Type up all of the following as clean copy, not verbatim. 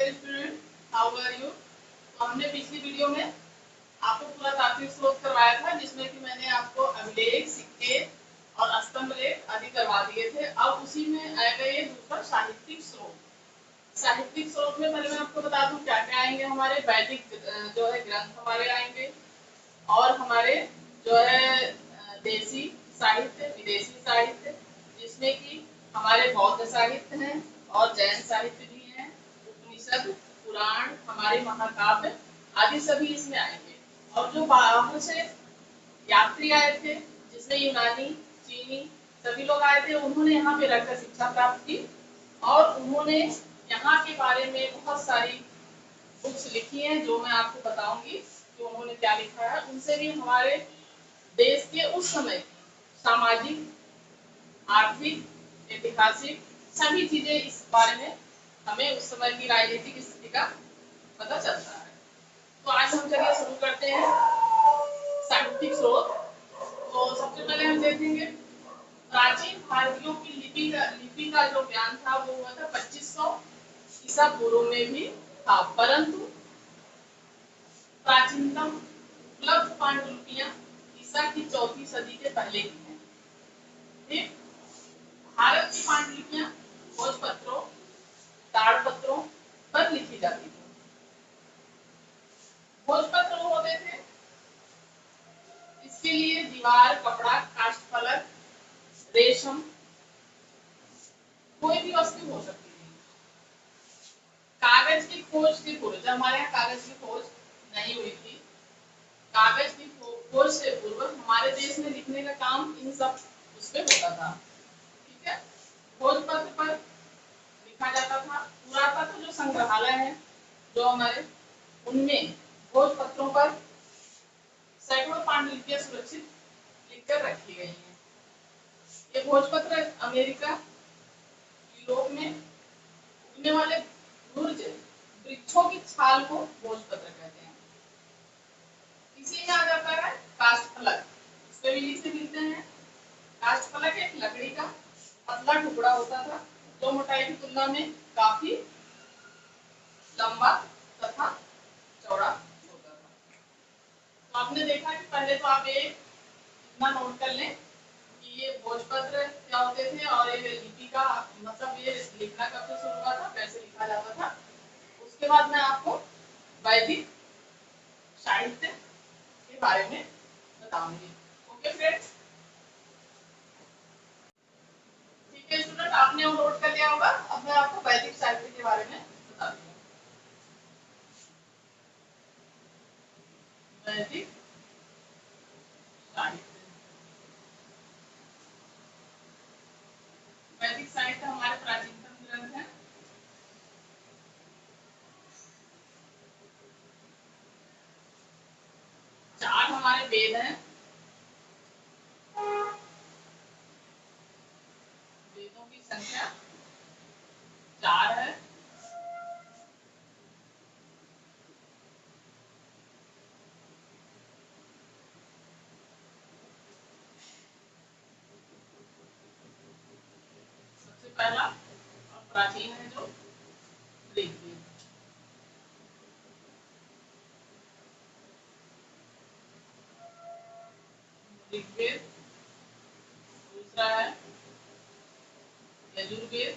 Dear student, how are you. तो हमने पिछली वीडियो में आपको पूरा तात्विक स्रोत करवाया था, जिसमें कि मैंने आपको अभिलेख, सिक्के और स्तंभ लेख आदि करवा दिए थे। अब उसी में आएगा ये दूसरा साहित्यिक स्रोत। साहित्यिक स्रोत में पहले मैं आपको बता दूं क्या क्या आएंगे। हमारे वैदिक जो है ग्रंथ हमारे आएंगे, और हमारे जो है देसी साहित्य, विदेशी साहित्य, जिसमें कि हमारे बौद्ध साहित्य हैं और जैन साहित्य भी हैं, उपनिषद, पुराण, हमारे महाकाव्य आदि सभी इसमें आएंगे। और जो बाहर से यात्री आए थे, जिसमें यूनानी, चीनी सभी लोग आए थे, उन्होंने यहाँ पे रहकर शिक्षा प्राप्त की और उन्होंने यहाँ के बारे में बहुत सारी बुक्स लिखी हैं, जो मैं आपको बताऊंगी कि उन्होंने क्या लिखा है। उनसे भी हमारे देश के उस समय की सामाजिक, आर्थिक, ऐतिहासिक सभी चीजें इस बारे में हमें उस समय की राजनीतिक स्थिति का पता चलता है। तो आज हम चलिए शुरू करते हैं साहित्यिक स्रोत। तो सबसे पहले हम देखेंगे प्राचीन भारतीयों की लिपि का जो ज्ञान था वो हुआ था 2500 ईसा पूर्व में भी था, परंतु प्राचीनतम उपलब्ध पांडुलिपियां ईसा की 4वीं सदी के पहले की हैं। फिर भारत की पांडुलिपियां भोजपत्रों, ताड़पत्रों पर लिखी जाती थी। भोजपत्र होते थे, इसके लिए दीवार, कपड़ा, काष्ठफलक, रेशम, कोई भी वस्तु हो सकती थी। कागज की खोज के पूर्व, जब हमारे यहाँ कागज की खोज नहीं हुई थी, कागज की खोज से पूर्व हमारे देश में लिखने का काम इन सब उस पे होता था। ठीक है, भोजपत्र पर लिखा जाता था। पुरातत्व जो संग्रहालय है जो हमारे, उनमें भोजपत्रों पर सैकड़ों पांडुलिपियां सुरक्षित लिखकर रखी गई हैं। ये भोजपत्र अमेरिका, यूरोप में उगने वाले भूर्ज वृक्षों की छाल को भोजपत्र कहते हैं। इसी में आ जाता है काष्ठफलक, इस पे भी लिख से मिलते हैं। काष्ठफलक एक लकड़ी का पतला टुकड़ा होता था, जो मोटाई की तुलना में काफी लंबा तथा चौड़ा होता था। तो आपने देखा कि पहले तो आप एक इतना नोट कर लें कि ये भोजपत्र क्या होते थे और ये लिपि का मतलब ये लिखना कब से शुरू हुआ था, कैसे लिखा जाता था। उसके बाद मैं आपको वैदिक साहित्य के बारे में बताऊंगी। ओके फ्रेंड्स, ठीक है स्टूडेंट, आपने वो नोट कर लिया होगा। अब मैं आपको वैदिक साहित्य के बारे में बताती हूँ। वैदिक साहित्य, वैदिक साहित्य हमारे प्राचीनतम ग्रंथ है। चार हमारे वेद हैं, वेदों की संख्या 4 है। सबसे पहला और प्राचीन है जो ऋग्वेद। ऋग्वेद, दूसरा है यजुर्वेद,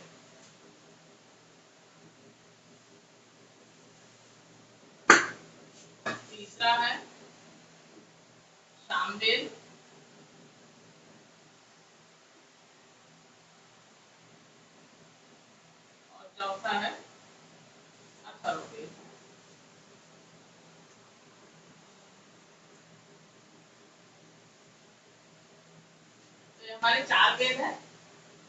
तीसरा है सामवेद, और चौथा है अथर्ववेद। तो ये हमारे 4 वेद हैं।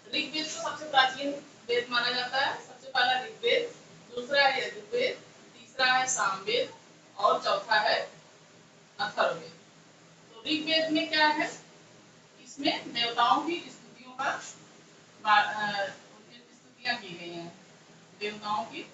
ऋग्वेद को सबसे प्राचीन वेद माना जाता है। सबसे पहला ऋग्वेद, दूसरा है यजुर्वेद, तीसरा है सामवेद और चौथा है अथर्ववेद। तो ऋग्वेद में क्या है, इसमें देवताओं की स्तुतियों का उनकी स्तुतियां की गई हैं, देवताओं की।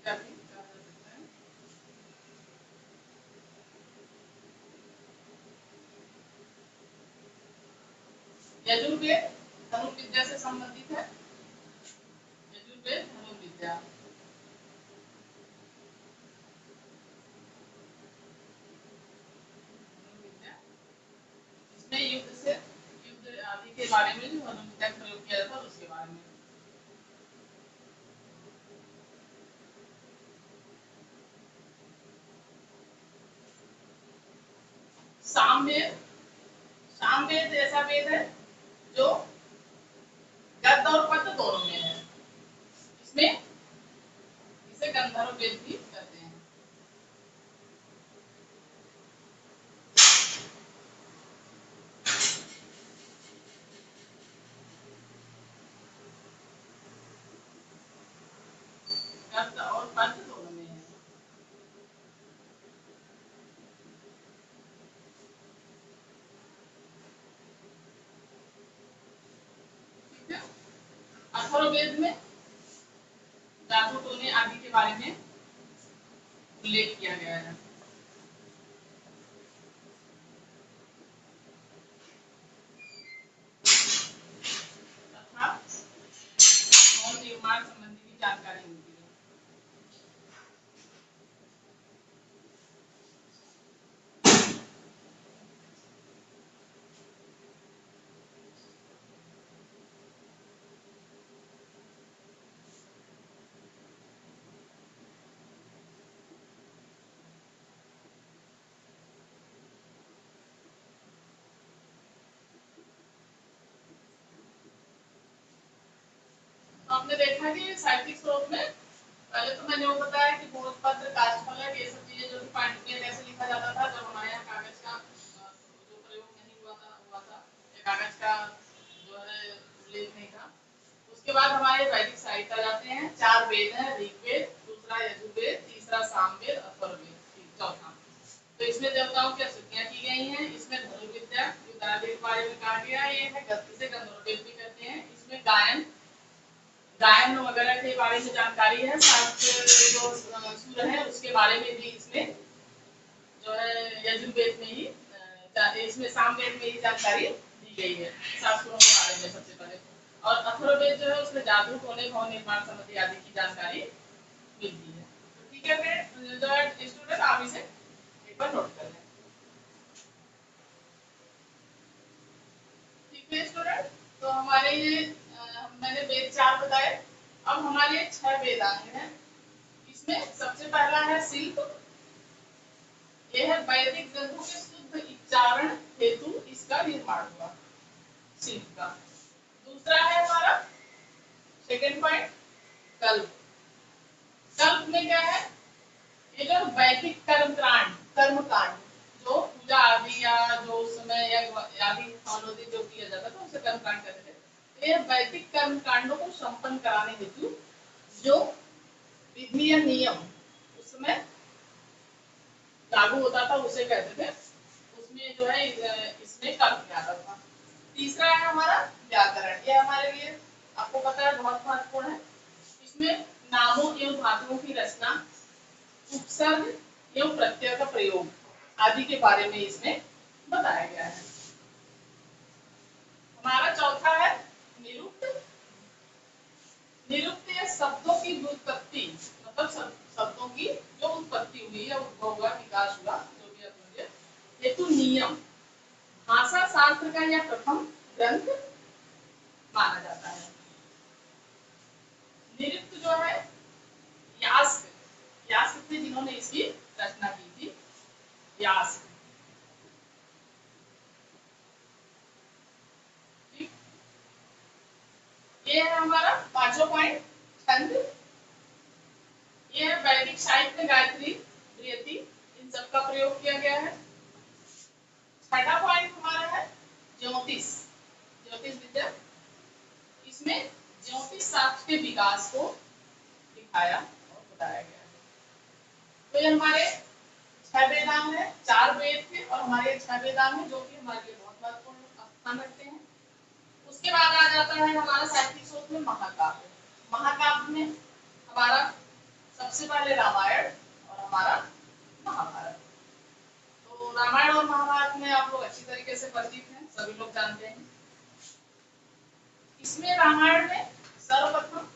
विद्या भी कहा जा सकता है। यजुर्वेद धनुर्विद्या से संबंधित है। यजुर्वेद धनुर्विद्या, इसमें युद्ध आदि के बारे में जो धनुर्विद्या का प्रयोग किया जाता है उसके बारे में। सामवेद, सामवेद ऐसा वेद है जो गद्य और पद्य दोनों में है। इसमें इसे गंधर्व वेद भी कहते हैं। गद्य और पद्य दोनों में है। ठीक है। अथर्ववेद में जादू टोने आदि के बारे में उल्लेख किया गया है। तथा भवन निर्माण संबंधी भी जानकारी मिलती है। आपने देखा कि साहित्यिक स्रोत में पहले तो मैंने वो बताया कि भोजपत्र, काष्ठफलक, ये सब चीजें जो कि पांडुलिपि में कैसे लिखा जाता था जब हमारे यहाँ कागज का जो प्रयोग नहीं हुआ था या कागज का जो है उल्लेख नहीं था। उसके बाद हमारे वैदिक साहित्य आ जाते हैं। 4 वेद हैं, ऋग्वेद, दूसरा यजुर्वेद, तीसरा सामवेद, अथर्ववेद, चौथा। तो इसमें देवताओं की स्तुतियां की गई हैं। इसमें धनुर्विद्या युद्ध आदि के बारे में कहा गया है। ये है इसे गंधर्ववेद भी कहते हैं। इसमें गायन वगैरह के बारे में जानकारी है। सात जो सुर है उसके बारे में भी इसमें जो है यजुर्वेद में ही इसमें सामवेद में ही जानकारी दी गई है सात सुरों के बारे में सबसे पहले। और अथर्ववेद जो है उसमें जादू टोने भवन निर्माण संबंधी आदि की जानकारी मिलती है। तो ठीक है जो स्टूडेंट आप इसे एक बार नोट कर लें। ठीक है स्टूडेंट, तो हमारे ये मैंने वेद 4 बताए। अब हमारे 6 वेदांग हैं। इसमें सबसे पहला है शिल्प। यह है वैदिक ग्रंथों के शुद्ध उच्चारण हेतु इसका निर्माण हुआ, शिल्प का। दूसरा है हमारा सेकंड पॉइंट कल्प। कल्प में क्या है, ये जो वैदिक कर्मकांड जो पूजा आदि या जो उस समय या आदि फॉलो जो किया जाता था उसे कर्मकांड कहते थे। तो ये वैदिक कर्मकांडों को संपन्न कराने हेतु जो विधि या नियम उस समय लागू होता था उसे कहते थे। उसमें जो है इसमें कल्प में आता था। तीसरा है हमारा व्याकरण। ये हमारे लिए आपको पता है बहुत महत्वपूर्ण है। इसमें नामों एवं धातुओं की रचना, उपसर्ग एवं प्रत्यय का प्रयोग आदि के बारे में इसमें बताया गया है। हमारा चौथा है निरुक्त। निरुक्त या शब्दों की व्युत्पत्ति, मतलब शब्दों की जो उत्पत्ति हुई या उद्भव हुआ, विकास हुआ, जो भी आप समझे, हेतु नियम भाषा शास्त्र का यह प्रथम ग्रंथ माना जाता है। निरुक्त जो है यास्क थे जिन्होंने इसकी रचना की थी, यास्क। ठीक, ये है हमारा पांचवा पॉइंट छंद। ये है वैदिक साहित्य में गायत्री, प्रियति, इन सब का प्रयोग किया गया है। छठा पॉइंट हमारा है ज्योतिष, ज्योतिष विद्या। इसमें ज्योतिष शास्त्र के विकास को दिखाया और बताया गया है। तो ये हमारे 6 वेदांग है। 4 वेद थे और हमारे 6 वेदांग है जो कि हमारे लिए बहुत महत्वपूर्ण स्थान रखते हैं। उसके बाद आ जाता है हमारा साहित्यिक स्रोत में महाकाव्य। महाकाव्य में हमारा सबसे पहले रामायण और हमारा महाभारत। तो रामायण और महाभारत में आप लोग अच्छी तरीके से परिचित हैं, सभी लोग जानते हैं। इसमें रामायण में सर्वप्रथम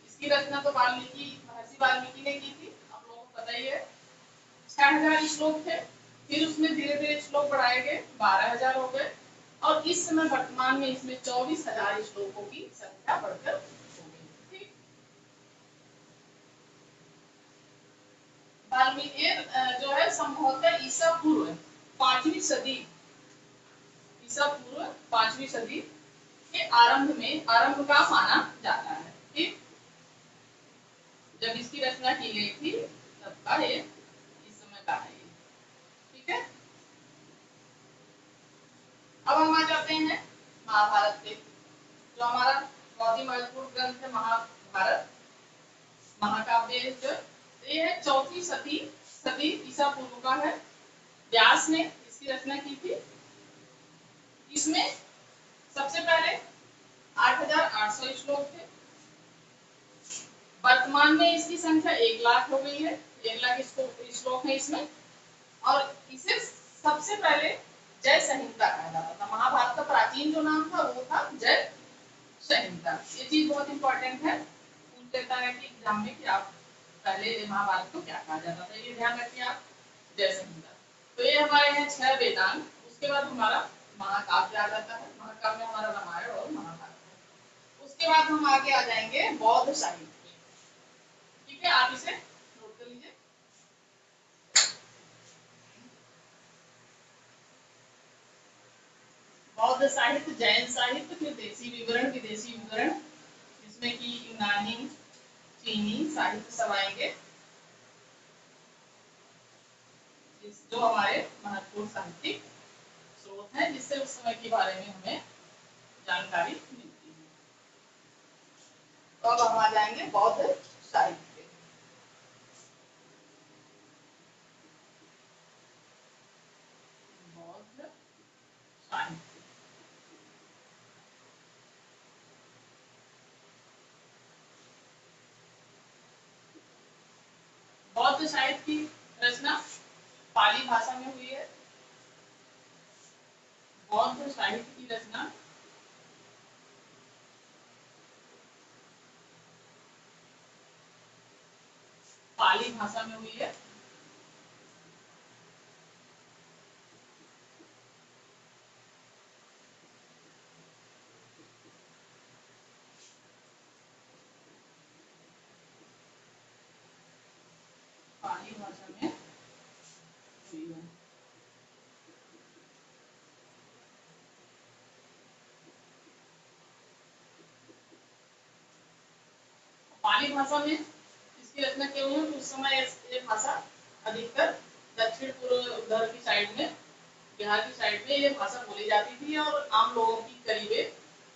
इसकी रचना तो महर्षि वाल्मीकि ने की थी, आप लोगों को पता ही है। 6000 श्लोक थे, फिर उसमें धीरे धीरे श्लोक बढ़ाए गए, 12000 हो गए, और इस समय वर्तमान में इसमें 24000 श्लोकों की संख्या बढ़कर हो गई। ठीक, वाल्मीकि जो है संभवतः ईसा पूर्व 5वीं सदी, ईसा पूर्व 5वीं सदी के आरंभ का माना जाता है। ठीक, जब इसकी रचना की गई थी तब का ये इस समय का है। ठीक है, अब हम आ जाते हैं महाभारत पे, जो हमारा बहुत ही महत्वपूर्ण ग्रंथ है महाभारत, महाकाव्य। ये है 4वीं सदी ईसा पूर्व का है। व्यास ने इसकी रचना की थी। इसमें सबसे पहले 8800 श्लोक थे। वर्तमान में इसकी संख्या 1 लाख हो गई है, 1 लाख श्लोक है इसमें। और इसे सबसे पहले जय संहिता कहा जाता था। महाभारत का प्राचीन जो नाम था वो था जय संहिता। ये चीज बहुत इंपॉर्टेंट है, पूछ लेता है कि एग्जाम में कि आप पहले महाभारत को क्या कहा जाता था, ये ध्यान रखिए आप, जय संहिता। तो ये हमारे हैं 6 वेदांग। उसके बाद हमारा महाकाव्य आ जाता है, महाकाव्य हमारा रामायण और महाभारत है। उसके बाद हम आगे आ जाएंगे बौद्ध साहित्य। ठीक है, आप इसे नोट कर लीजिए। बौद्ध साहित्य, जैन साहित्य, फिर देसी विवरण, विदेशी विवरण, जिसमें कि यूनानी, चीनी साहित्य सब आएंगे, जो हमारे महत्वपूर्ण साहित्यिक स्रोत हैं, जिससे उस समय के बारे में हमें जानकारी मिलती है। तो अब हम आ जाएंगे बौद्ध साहित्य। बौद्ध साहित्य, बौद्ध साहित्य की रचना पाली भाषा में हुई है। बौद्ध साहित्य की रचना पाली भाषा में हुई है। पाली भाषा में हुई है। पाली भाषा में इसकी रचना क्यों हुई? उस समय ये भाषा अधिकतर दक्षिण पूर्व उधर की साइड में, बिहार की साइड में ये भाषा बोली जाती थी और आम लोगों की करीबे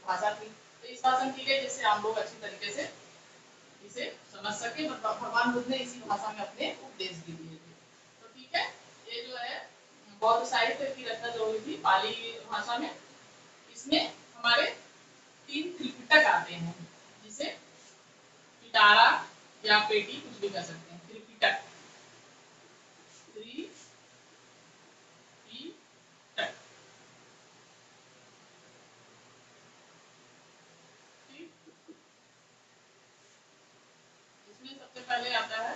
भाषा थी। तो इस भाषा की गई जिससे आम लोग अच्छी तरीके से इसे समझ सके। भगवान बुद्ध ने इसी भाषा में अपने उपदेश भी दिए थे। तो ठीक है, ये जो है बौद्ध साहित्य की रचना जो हुई थी पाली भाषा में, इसमें हमारे 3 त्रिपिटक आते हैं, जिसे पिटारा या पेटी कुछ भी कह सकते हैं। त्रिपिटक, त्रिपिटक, इसमें सबसे पहले आता है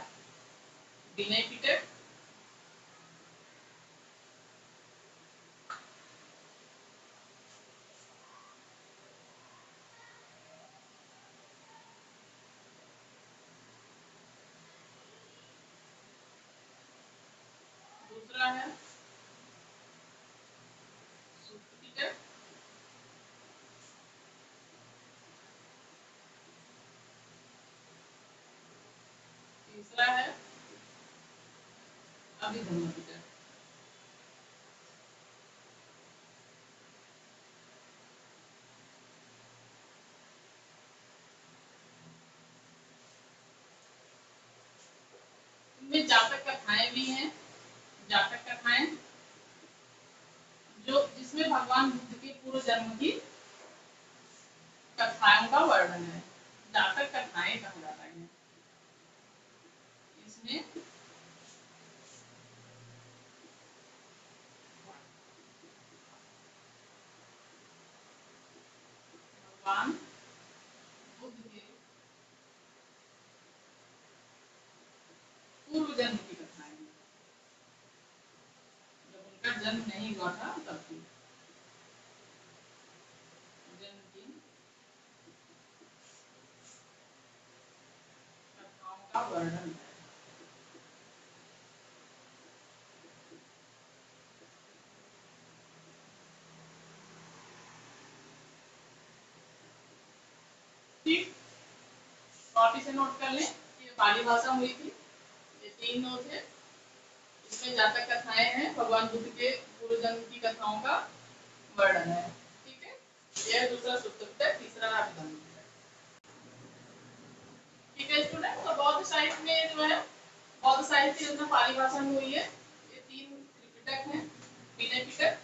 विनय पिटक, दूसरा है सूत पिटक, तीसरा है अभिधम्म पिटक। इनमें जातक कथाएं भी हैं, जातक कथाएं जो जिसमें भगवान बुद्ध के पूर्व जन्म की कथाओं का वर्णन है, जातक कथाएं कहा जाता है। भगवान बुद्ध के पूर्व जन्म की कथाएं, जब उनका जन्म नहीं हुआ था तब की जन्म की कथाओं का वर्णन है। ठीक, कॉपी से नोट कर लें कि पाली भाषा हुई थी, ये 3 नोट है। इसमें जातक कथाएं हैं, भगवान बुद्ध के पूर्व जन्म की कथाओं का वर्णन है। ठीक है, यह दूसरा सूत्र है, तीसरा अभिधर्म है। ठीक है स्टूडेंट, तो बौद्ध साहित्य में जो है, बौद्ध साहित्य की रचना पाली भाषा में हुई है। ये 3 त्रिपिटक हैं, विनय पिटक,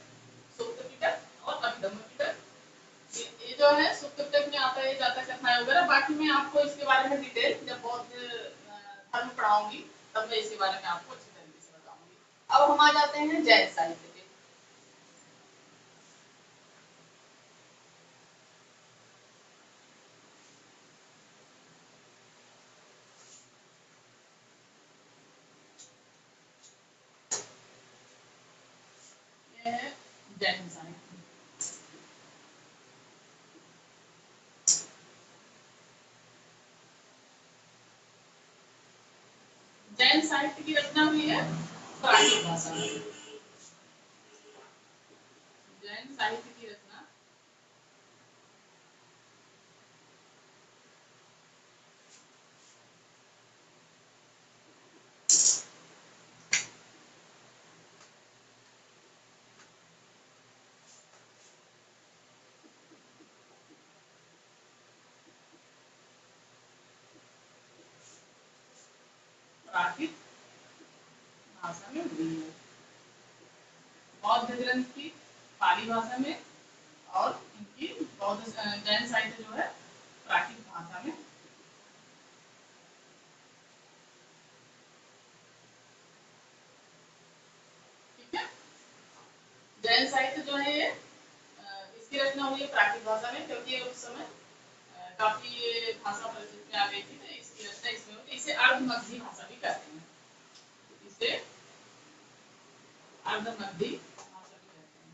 सूक्त पिटक और अभिधम्म पिटक। ये जो है सूक्त पिटक में आता है जातक कथाएं वगैरह। बाकी मैं आपको इसके बारे में डिटेल जब बौद्ध धर्म पढ़ाऊंगी तब मैं इसके बारे में आपको अच्छी तरीके से बताऊंगी। अब हम आ जाते हैं जैन साहित्य पे। ये है जैन साहित्य। जैन साहित्य की रचना हुई है प्राकृत भाषा में। जैन साहित्य की रचना प्राकृत भाषा में हुई है। बौद्ध ग्रंथ की पाली भाषा में और इनकी बौद्ध जैन साहित्य जो है प्राकृत भाषा में। ठीक है, जैन साहित्य जो है ये इसकी रचना हुई है प्राकृत भाषा में, क्योंकि उस समय काफी ये भाषा प्रचलित में आ गई थी, तो इसकी रचना इसमें हुई। इसे अर्धमगधी भाषा भी कहते हैं। इसे अर्धमगधी भाषा भी कहते हैं।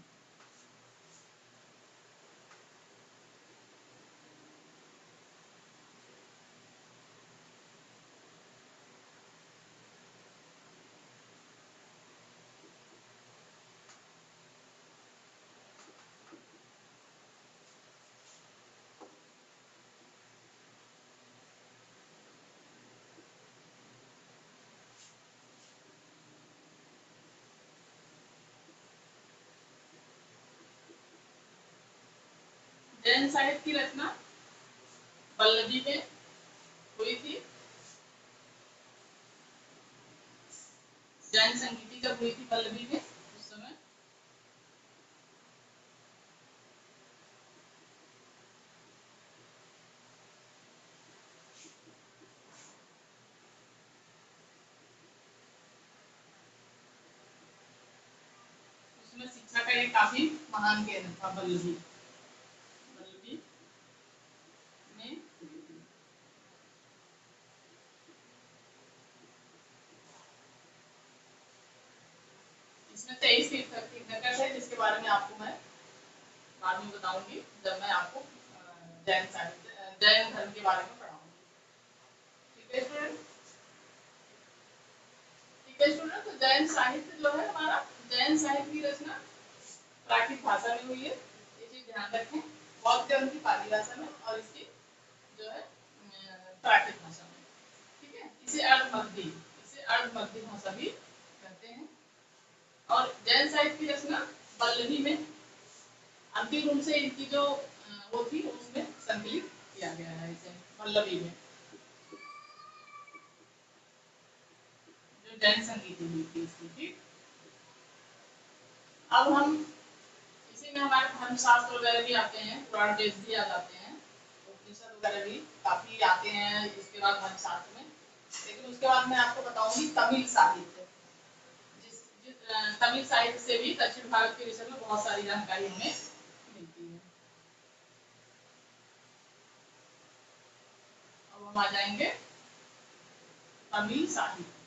जैन साहित्य की रचना पल्लवी में हुई थी। जैन संगीति जब हुई थी पल्लवी में, उस समय उसमें शिक्षा का एक काफी महान केंद्र था पल्लवी। पल्लवी में हुई थी। इसमें 23 तीर्थंकर थे, जिसके बारे में आपको मैं बाद में बताऊंगी जब मैं आपको जैन साहित्य जैन धर्म के बारे में पढ़ाऊंगी। ठीक है स्टूडेंट, ठीक है स्टूडेंट, तो जैन साहित्य जो है हमारा, जैन साहित्य की रचना प्राकृत भाषा में हुई है, ये चीज ध्यान रखें। बौद्ध धर्म की पाली भाषा में और इसकी जो है प्राकृत भाषा में। ठीक है, इसे अर्धमगधी भाषा भी कहते हैं। और जैन साहित्य की रचना पल्लवी में अंतिम रूप से इनकी जो वो थी उसमें संकलित किया गया है, इसे पल्लवी में जो जैन संगीत हुई थी इसकी। ठीक, अब हम इसी में हमारे धर्मशास्त्र वगैरह भी आते हैं, पुराण वेद भी आ जाते हैं, उपनिषद वगैरह भी काफी आते हैं इसके बाद धर्मशास्त्र में। लेकिन उसके बाद मैं आपको बताऊंगी तमिल साहित्य। तमिल साहित्य से भी दक्षिण भारत के विषय में बहुत सारी जानकारी हमें मिलती है। आ जाएंगे तमिल साहित्य।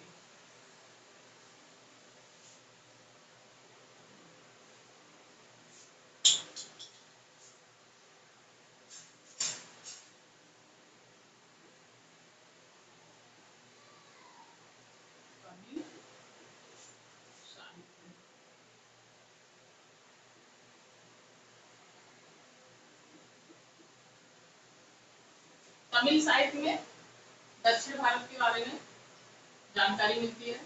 तमिल साहित्य तमिल साहित्य में दक्षिण भारत के बारे में जानकारी मिलती है।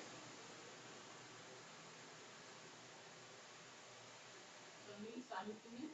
तमिल साहित्य में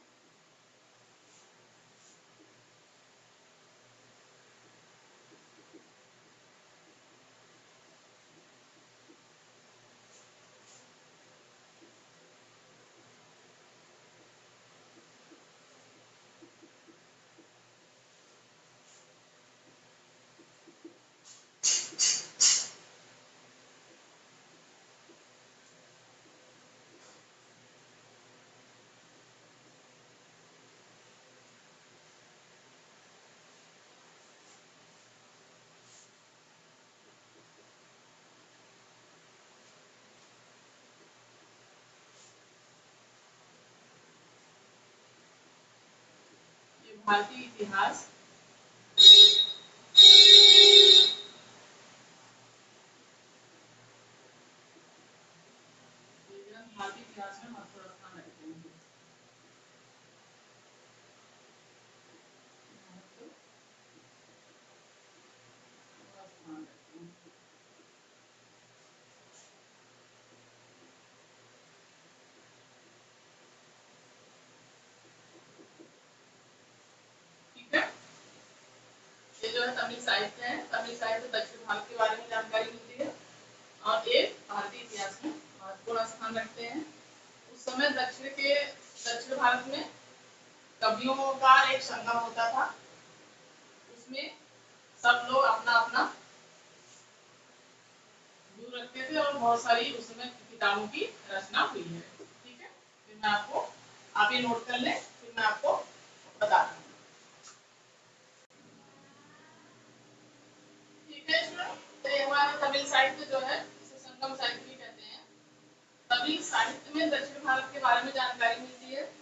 ये भारतीय इतिहास भारतीय इतिहास में महत्वपूर्ण स्थान रखते हैं। ठीक है, ये जो है तमिल साहित्य है। तमिल साहित्य दक्षिण भारत के बारे में जानकारी मिलती है और ये भारतीय इतिहास में महत्वपूर्ण स्थान रखते हैं। उस समय दक्षिण भारत में कवियों का एक संगम होता था। उसमें सब लोग अपना अपना व्यू रखते थे और बहुत सारी उस समय किताबों की रचना हुई है। ठीक है, फिर मैं आपको, आप ये नोट कर लें, फिर मैं आपको बता दूँ। ठीक है स्टूडेंट, तो ये हमारा तमिल साहित्य जो है इसे संगम साहित्य भी कहते हैं। तमिल साहित्य में दक्षिण भारत के बारे में जानकारी मिलती है।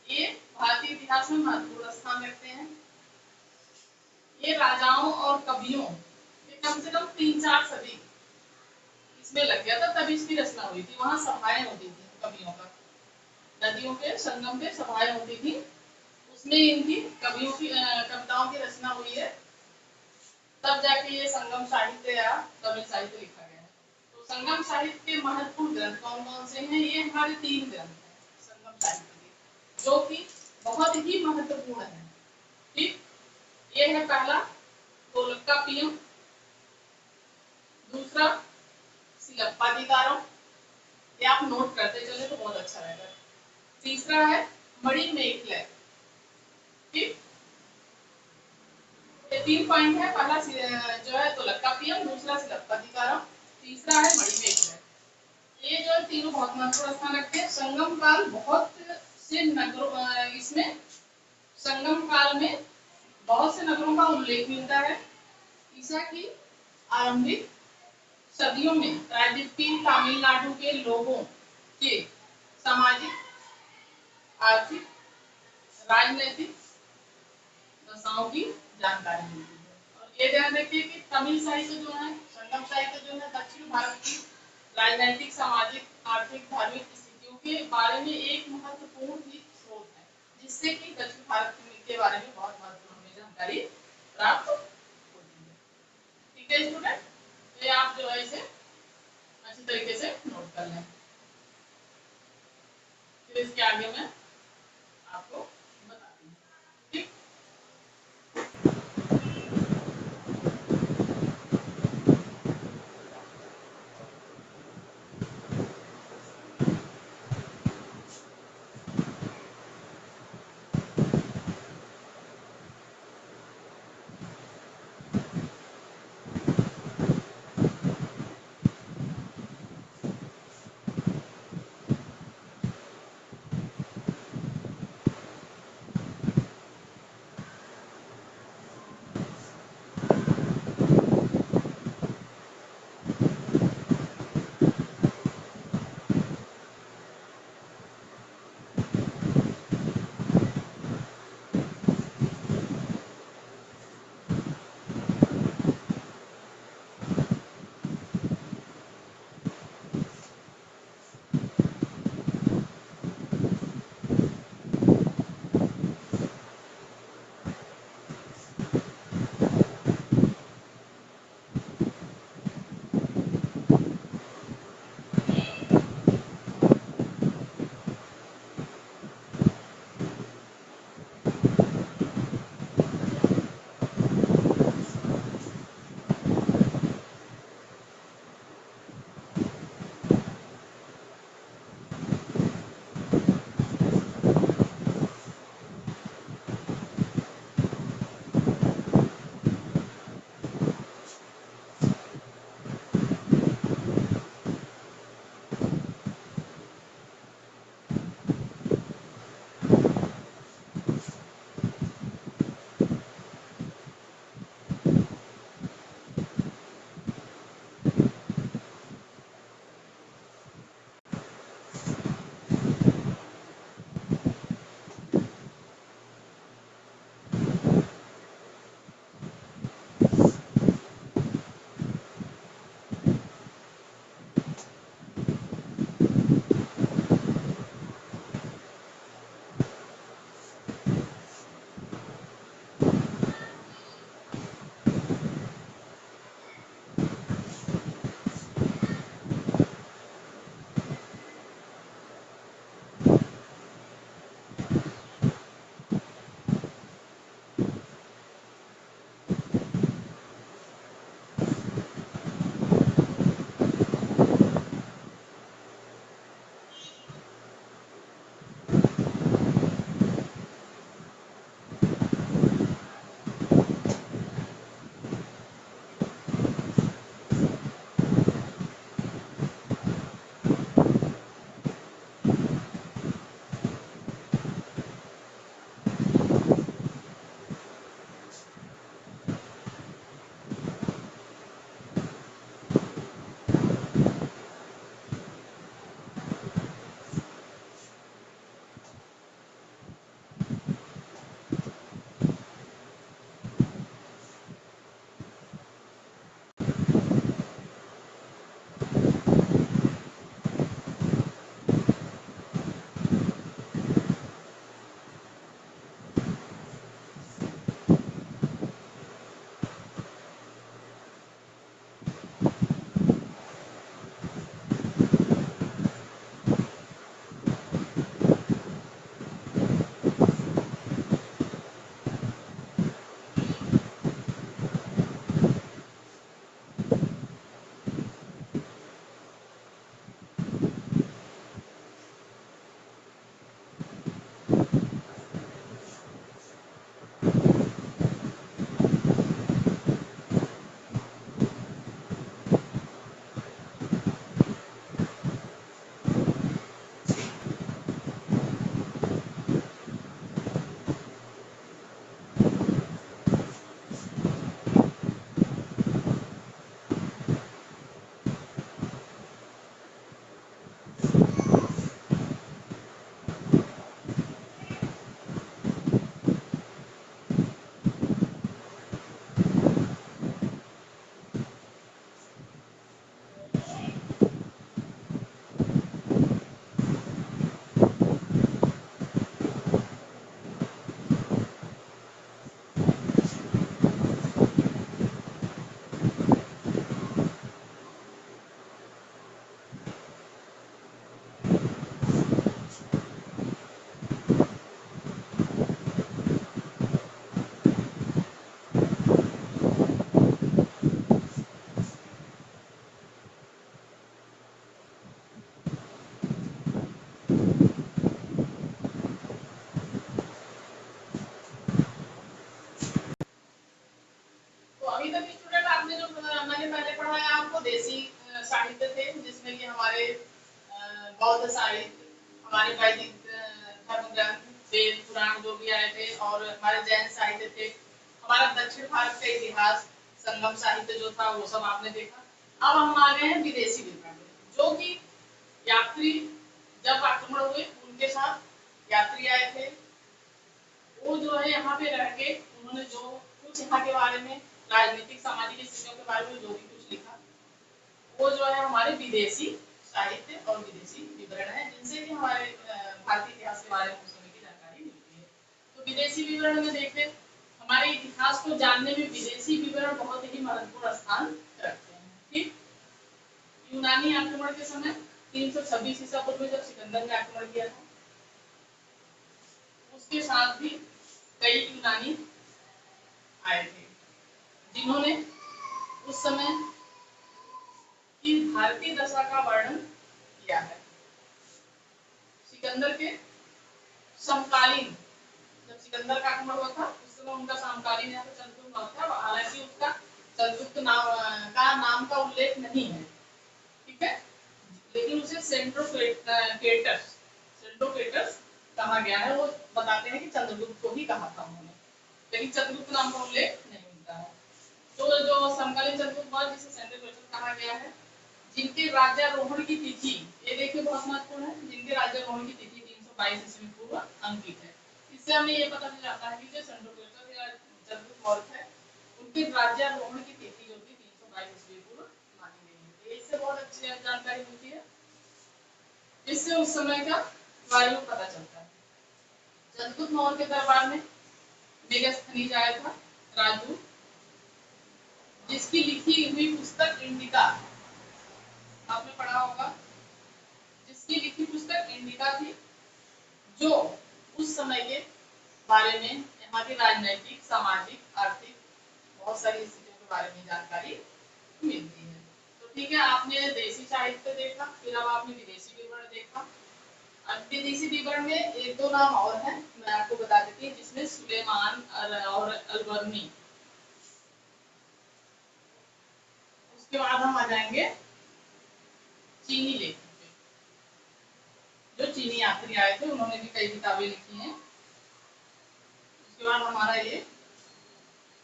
ये भारतीय इतिहास में महत्वपूर्ण स्थान रखते हैं। ये राजाओं और कवियों के कम से कम 3-4 सदी इसमें लग गया था, तब इसकी रचना हुई थी। वहां सभाएं होती थी कवियों का, नदियों के संगम पे सभाएं होती थी, उसमें इनकी कवियों की कविताओं की रचना हुई है। तब जाके ये संगम साहित्य या तमिल साहित्य लिखा गया है। तो संगम साहित्य के महत्वपूर्ण ग्रंथ कौन कौन से हैं? ये हमारे 3 ग्रंथ हैं संगम साहित्य के, जो कि बहुत ही महत्वपूर्ण है। ठीक, ये है पहला तोलकाप्पियम, दूसरा सिलप्पादिकारम, ये आप नोट करते चले तो बहुत अच्छा रहेगा। तीसरा है मणिमेखला। ठीक, ये 3 पॉइंट है। पहला जो है तोलकाप्पियम, दूसरा सिलप्पादिकारम, तीसरा है मणिमेखला। ये जो तीनों बहुत महत्वपूर्ण स्थान रखते हैं। संगम काल बहुत से नगरों, इसमें संगम काल में बहुत से नगरों का उल्लेख मिलता है। ईसा की आरंभिक सदियों में प्रायद्वीपीय तमिलनाडु के लोगों के सामाजिक, आर्थिक, राजनीतिक दशाओं की जानकारी मिलती है। और ये ध्यान रखिए कि तमिल साहित्य जो है, संगम साहित्य जो है, दक्षिण भारत की राजनीतिक, सामाजिक, आर्थिक, धार्मिक स्थितियों के बारे में एक महत्वपूर्ण ही स्रोत है, जिससे कि दक्षिण भारत के बारे में बहुत महत्वपूर्ण हमें जानकारी प्राप्त होती है। ठीक है स्टूडेंट, तो ये आप जो है इसे अच्छी तरीके से नोट कर लें। फिर इसके आगे मैं आपको बताती हूँ। ठीक, साहित्य थे जिसमें कि हमारे बौद्ध साहित्य, हमारे वैदिक धर्म ग्रंथ, वेद पुराण जो भी आए थे, और हमारे जैन साहित्य थे, हमारा दक्षिण भारत का इतिहास, संगम साहित्य जो था वो सब आपने देखा। अब हम आ गए हैं विदेशी विवरण में, जो कि यात्री जब आक्रमण हुए उनके साथ यात्री आए थे, वो जो है यहाँ पे रह के उन्होंने जो कुछ यहाँ के बारे में, राजनीतिक सामाजिक स्थितियों के बारे में जो भी कुछ लिखा, वो जो है हमारे विदेशी साहित्य और विदेशी विवरण है, जिनसे कि हमारे भारतीय इतिहास के बारे में उस समय की जानकारी मिलती है। तो विदेशी विवरण में देखते, हमारे इतिहास को जानने में विदेशी विवरण बहुत ही महत्वपूर्ण स्थान रखते हैं। ठीक, यूनानी आक्रमण के समय 326 ईसा पूर्व में जब सिकंदर ने आक्रमण किया था, उसके साथ भी कई यूनानी आए थे, जिन्होंने उस समय की भारतीय दशा का वर्णन किया है। सिकंदर के समकालीन, जब सिकंदर का आक्रमण हुआ था उस समय उनका समकालीन यहाँ पे चंद्रगुप्त मौर्य था, हालांकि उसका चंद्रगुप्त नाम का उल्लेख नहीं है, ठीक है, लेकिन उसे सेंट्रोकेटस कहा गया है। वो बताते हैं कि चंद्रगुप्त को ही कहा था उन्होंने, लेकिन चंद्रगुप्त नाम का उल्लेख नहीं मिलता है। तो जो समकालीन चंद्रगुप्त मौर्य जिसे सेंट्रोकेटस कहा गया है, जिनके राज्यारोहण की तिथि, ये देखिए बहुत महत्वपूर्ण है, जिनके राज्यारोहण की तिथि 322 ईस्वी पूर्व अंकित है। इससे हमें ये पता चल जाता है कि जो सेंट्रोकेटस या चंद्रगुप्त मौर्य है, उनके राज्यारोहण की तिथि जो थी 322 ईस्वी पूर्व मानी गई है। इससे बहुत अच्छी जानकारी मिलती है, इससे उस समय का बारे में पता चलता है। चंद्रगुप्त मौर्य के दरबार में मेगास्थनीज आया था, राजदूत, जिसकी लिखी हुई पुस्तक इंडिका आपने पढ़ा होगा, जिसकी लिखी पुस्तक इंडिका थी, जो उस समय के बारे में यहाँ की राजनैतिक, सामाजिक, आर्थिक बहुत सारी स्थितियों के बारे में जानकारी मिलती है। तो ठीक है, आपने देशी साहित्य देखा, फिर अब आपने विदेशी विवरण देखा। अब विदेशी विवरण में एक दो नाम और हैं, मैं आपको बता देती हूँ, जिसमें सुलेमान और अलबर्नी। उसके बाद हम आ जाएंगे चीनी लेखक पे, जो चीनी यात्री आए थे, उन्होंने भी कई किताबें लिखी हैं। उसके बाद हमारा ये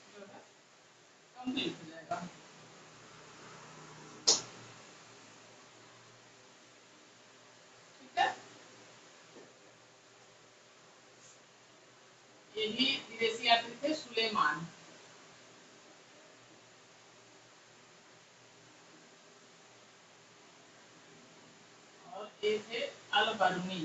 जो है कंप्लीट हो जाएगा। ठीक है, ये भी विदेशी यात्री थे, सुलेमान, और ये थे अलबर्नी।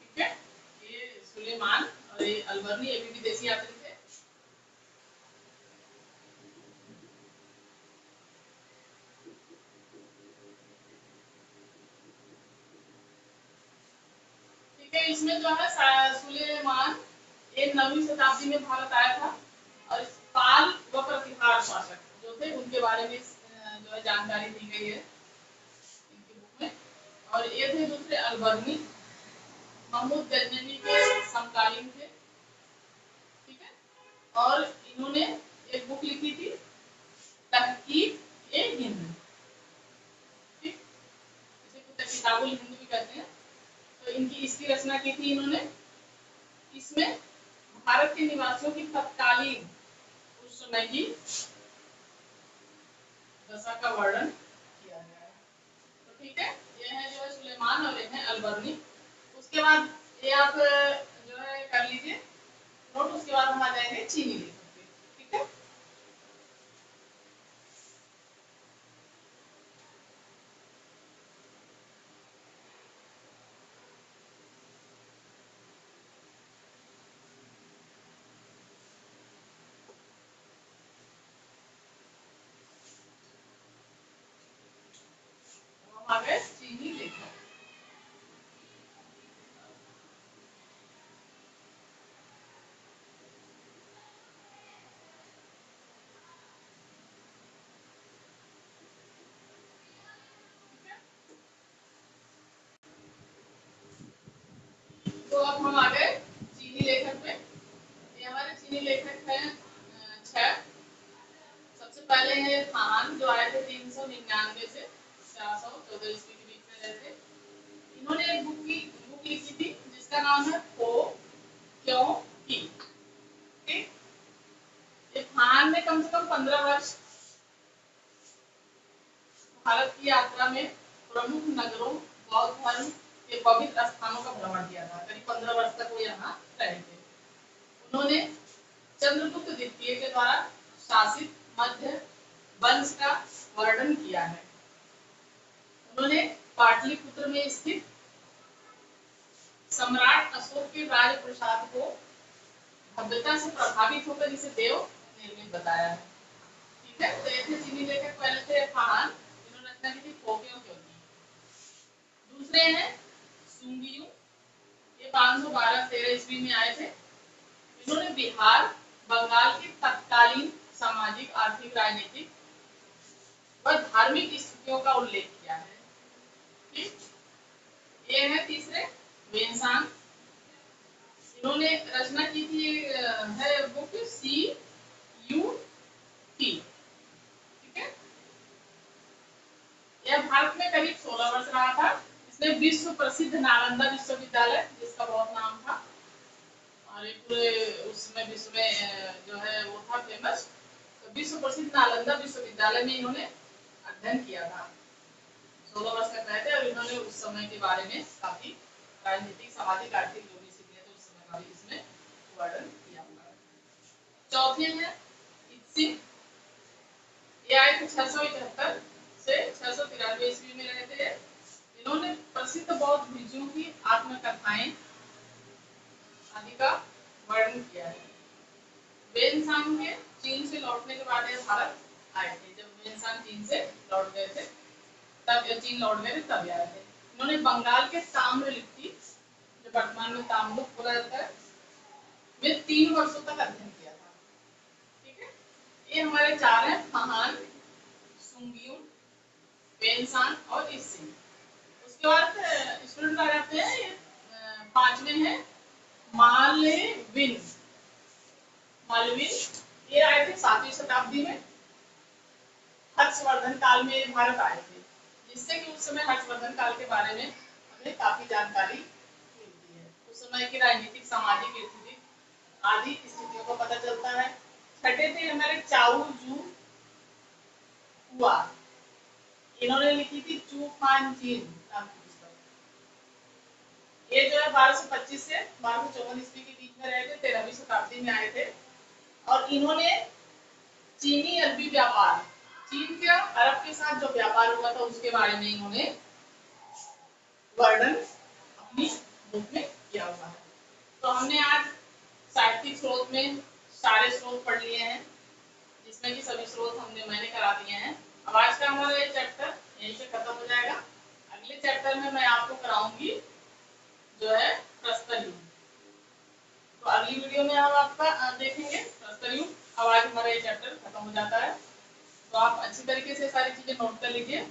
ठीक है, ये सुलेमान और ये अलबर्नी, ये भी विदेशी यात्री थे। ठीक है, इसमें जो है सुलेमान ये 9वीं शताब्दी में भारत आया था, और पाल व प्रतिहार शासक जो थे उनके बारे में जो है जानकारी दी गई है इनकी बुक में। और ये थे दूसरे अलबर्नी, महमूद गजनवी के समकालीन थे। ठीक है, और इन्होंने एक बुक लिखी थी, तहकीक ए हिंद, ठीक, इसे किताबुल हिंद भी कहते हैं। तो इसकी रचना की थी इन्होंने। इसमें भारत के निवासियों की तत्कालीन उस समय की दशा का वर्णन किया गया है। तो ठीक है, ये है जो है सुलेमान और ये है अलबर्नी। उसके बाद ये आप जो है कर लीजिए नोट। उसके बाद हम आ जाएंगे चीनी लेखक पे। ठीक है, तो हम आ गए चीनी लेखक। 399 से 414 ईस्वी के बीच में रहे थे। इन्होंने एक बुक लिखी थी जिसका नाम है हो क्यों की। ठीक, ये फान ने कम से कम 15 वर्ष भारत की यात्रा में प्रमुख नगरों, बौद्ध धर्म के पवित्र स्थानों का भ्रमण किया था। करीब 15 वर्ष तक वो यहाँ रहे थे। उन्होंने चंद्रगुप्त द्वितीय के द्वारा शासित मध्य वंश का वर्णन किया है। उन्होंने पाटलिपुत्र में स्थित सम्राट अशोक के राजप्रासाद को भव्यता से प्रभावित होकर इसे देव निर्मित बताया है। ठीक है, तो ये थे चीनी लेखक, पहले थे फाहान, इन्होंने रचना की थी फोक्यों क्यों की। दूसरे हैं सुंगियू, ये 512-13 ईस्वी में आए थे। इन्होंने बिहार, बंगाल की तत्कालीन सामाजिक, आर्थिक, राजनीतिक व धार्मिक स्थितियों का उल्लेख किया है। ठीक, ये है तीसरे वेनसांग, इन्होंने रचना की थी है बुक CUT। ठीक है, यह भारत में करीब 16 वर्ष रहा था। इसने विश्व प्रसिद्ध नालंदा विश्वविद्यालय, जिसका बहुत नाम था और एक पूरे उसमें विश्व में जो है वो था फेमस, तो विश्व प्रसिद्ध नालंदा विश्वविद्यालय में इन्होंने अध्ययन किया था। 16 वर्ष तक रहे थे और इन्होंने उस समय के बारे में काफी राजनीतिक, सामाजिक, आर्थिक जो भी स्थितियां थी उस समय का भी इसमें वर्णन किया हुआ है। चौथे हैं इत्सिंग, ये आए थे 671 से 693 ईस्वी में रहे थे। इन्होंने प्रसिद्ध बौद्ध भिक्षुओं की आत्मकथाएं आदि का वर्णन किया है। वेनसांग के चीन से लौटने के बाद ये भारत आए थे। जब वेनसांग चीन से लौट गए थे तब चीन लौट गए थे तब आए थे। इन्होंने बंगाल के ताम्रलिप्ति, जो वर्तमान में ताम्रलिप्त बोला जाता है, में 3 वर्षों तक अध्ययन किया था। ठीक है, ये हमारे 4 हैं, फाहान, सुंगियू, वेनसांग और इत्सिंग। उसके बाद स्टूडेंट आ जाते हैं, ये 5वें हैं मालविन। ये आए थे 7वीं शताब्दी में, हर्षवर्धन काल में भारत आए थे, जिससे कि उस समय हर्षवर्धन काल के बारे में हमें काफी जानकारी मिलती है। उस समय की राजनीतिक, सामाजिक स्थिति आदि स्थितियों को पता चलता है। छठे थे हमारे चाउ जू हुआ, इन्होंने लिखी थी चू फान जीन नाम की पुस्तक। ये जो है 1225 से 1254 ईस्वी के बीच में रहे थे, 13वीं शताब्दी में आए थे और इन्होंने चीनी अरबी व्यापार, चीन के अरब के साथ जो व्यापार हुआ था उसके बारे में इन्होंने वर्णन अपनी बुक में किया हुआ है। तो हमने आज साहित्यिक स्रोत में सारे स्रोत पढ़ लिए हैं, जिसमें कि सभी स्रोत मैंने करा दिए हैं। अब आज का हमारा ये चैप्टर यहीं से खत्म हो जाएगा। अगले चैप्टर में मैं आपको कराऊंगी जो है प्रस्तर युग। तो अगली वीडियो में हम आपका देखेंगे प्रस्तर युग। अब आज हमारा ये चैप्टर खत्म हो जाता है, तो आप अच्छी तरीके से सारी चीजें नोट कर लीजिए।